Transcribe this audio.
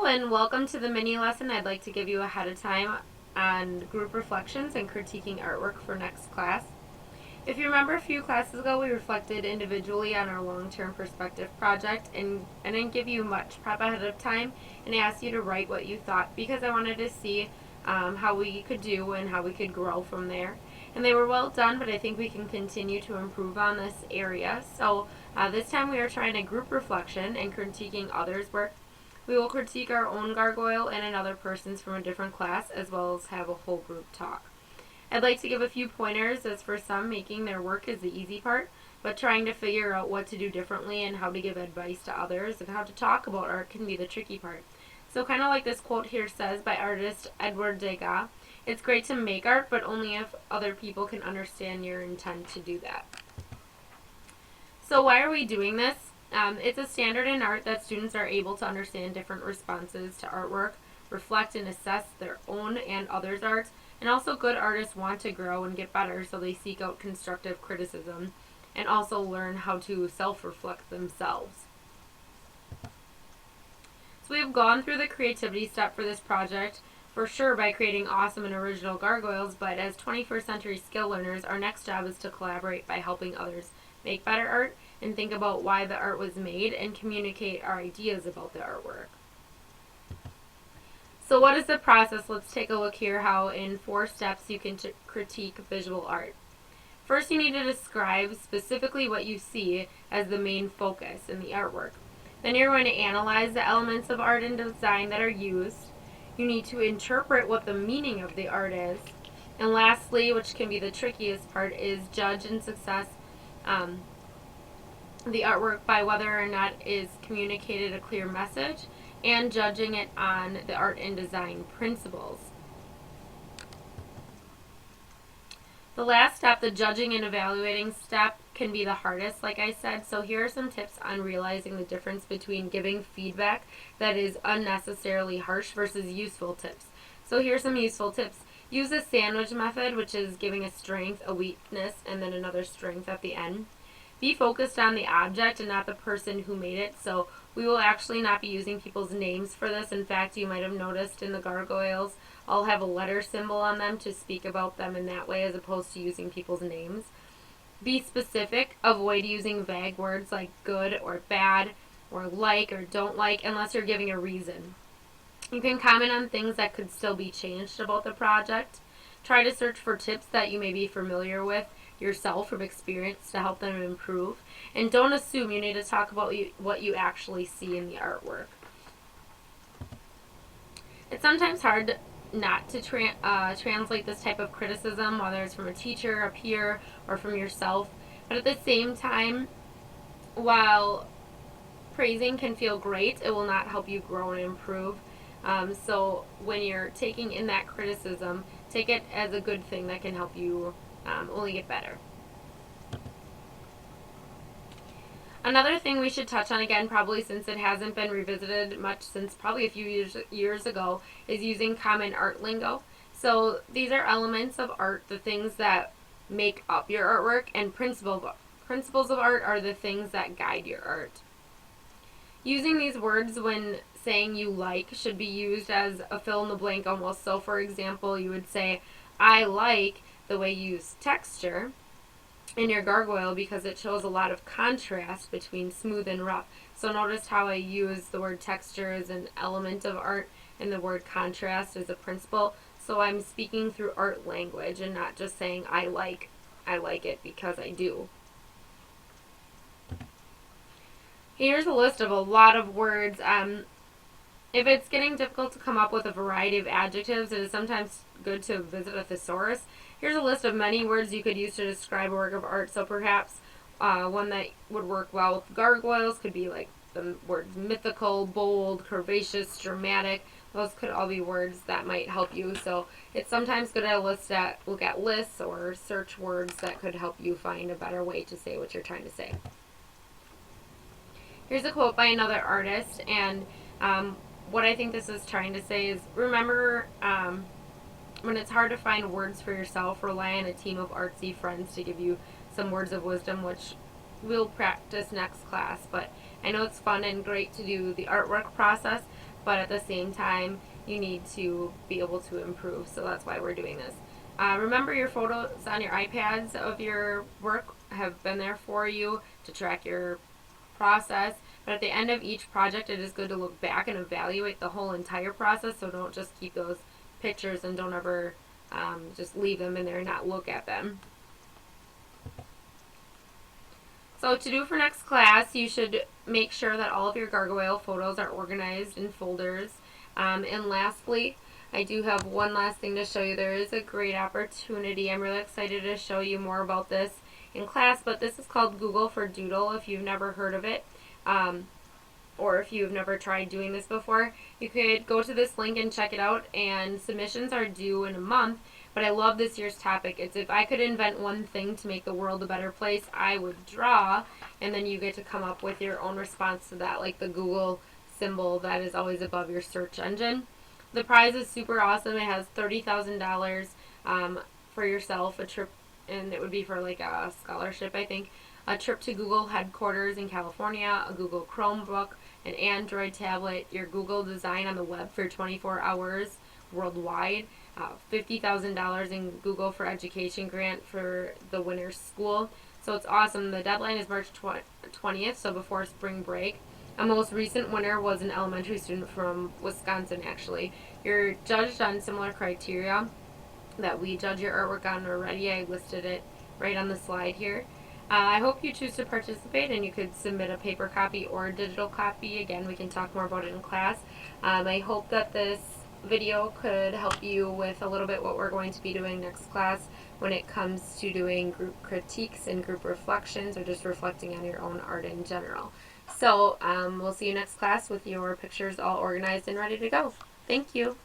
and welcome to the mini lesson I'd like to give you ahead of time on group reflections and critiquing artwork for next class. If you remember a few classes ago, we reflected individually on our long-term perspective project, and I didn't give you much prep ahead of time, and I asked you to write what you thought because I wanted to see how we could do and how we could grow from there. And they were well done, but I think we can continue to improve on this area. So this time we are trying a group reflection and critiquing others' work. We will critique our own gargoyle and another person's from a different class, as well as have a whole group talk. I'd like to give a few pointers, as for some, making their work is the easy part, but trying to figure out what to do differently and how to give advice to others and how to talk about art can be the tricky part. So kind of like this quote here says by artist Edward Degas, it's great to make art, but only if other people can understand your intent to do that. So why are we doing this? It's a standard in art that students are able to understand different responses to artwork, reflect and assess their own and others' art, and also good artists want to grow and get better, so they seek out constructive criticism and also learn how to self-reflect themselves. So we have gone through the creativity step for this project, for sure by creating awesome and original gargoyles, but as 21st century skill learners, our next job is to collaborate by helping others make better art and think about why the art was made and communicate our ideas about the artwork. So what is the process? Let's take a look here how in 4 steps you can critique visual art. First, you need to describe specifically what you see as the main focus in the artwork. Then you're going to analyze the elements of art and design that are used. You need to interpret what the meaning of the art is. And lastly, which can be the trickiest part, is judge and success the artwork by whether or not it is communicated a clear message and judging it on the art and design principles. The last step, the judging and evaluating step, can be the hardest, like I said. So here are some tips on realizing the difference between giving feedback that is unnecessarily harsh versus useful tips. So here's some useful tips. Use the sandwich method, which is giving a strength, a weakness, and then another strength at the end. Be focused on the object and not the person who made it. So we will actually not be using people's names for this. In fact, you might have noticed in the gargoyles, I'll have a letter symbol on them to speak about them in that way as opposed to using people's names. Be specific. Avoid using vague words like good or bad or like or don't like unless you're giving a reason. You can comment on things that could still be changed about the project. Try to search for tips that you may be familiar with yourself from experience to help them improve. And don't assume. You need to talk about what you actually see in the artwork. It's sometimes hard not to translate this type of criticism, whether it's from a teacher, a peer, or from yourself. But at the same time, while praising can feel great, it will not help you grow and improve. So when you're taking in that criticism, take it as a good thing that can help you only get better. Another thing we should touch on again, probably since it hasn't been revisited much since probably a few years ago, is using common art lingo. So these are elements of art, the things that make up your artwork, and principles of art are the things that guide your art. Using these words when saying you like should be used as a fill in the blank almost. So for example, you would say, I like the way you use texture in your gargoyle because it shows a lot of contrast between smooth and rough. So notice how I use the word texture as an element of art and the word contrast as a principle. So I'm speaking through art language and not just saying I like it because I do. Here's a list of a lot of words. If it's getting difficult to come up with a variety of adjectives, it is sometimes good to visit a thesaurus. Here's a list of many words you could use to describe a work of art. So perhaps one that would work well with gargoyles could be like the words mythical, bold, curvaceous, dramatic. Those could all be words that might help you. So it's sometimes good to look at lists or search words that could help you find a better way to say what you're trying to say. Here's a quote by another artist, and what I think this is trying to say is remember when it's hard to find words for yourself, rely on a team of artsy friends to give you some words of wisdom, which we'll practice next class. But I know it's fun and great to do the artwork process, but at the same time, you need to be able to improve. So that's why we're doing this. Remember, your photos on your iPads of your work have been there for you to track your process. But at the end of each project, it is good to look back and evaluate the whole entire process. So don't just keep those pictures and don't ever just leave them in there and not look at them. So to do for next class, you should make sure that all of your gargoyle photos are organized in folders. And lastly, I do have one last thing to show you. There is a great opportunity. I'm really excited to show you more about this in class, but this is called Google for Doodle if you've never heard of it. Or if you've never tried doing this before, you could go to this link and check it out, and submissions are due in a month. But I love this year's topic. It's if I could invent one thing to make the world a better place, I would draw, and then you get to come up with your own response to that, like the Google symbol that is always above your search engine. The prize is super awesome. It has $30,000 for yourself, a trip, and it would be for like a scholarship, I think. A trip to Google headquarters in California, a Google Chromebook, an Android tablet, your Google design on the web for 24 hours worldwide, $50,000 in Google for Education grant for the winner's school. So it's awesome. The deadline is March 20th, so before spring break. A most recent winner was an elementary student from Wisconsin, actually. You're judged on similar criteria that we judge your artwork on already. I listed it right on the slide here. I hope you choose to participate, and you could submit a paper copy or a digital copy. Again, we can talk more about it in class. I hope that this video could help you with a little bit what we're going to be doing next class when it comes to doing group critiques and group reflections, or just reflecting on your own art in general. So we'll see you next class with your pictures all organized and ready to go. Thank you.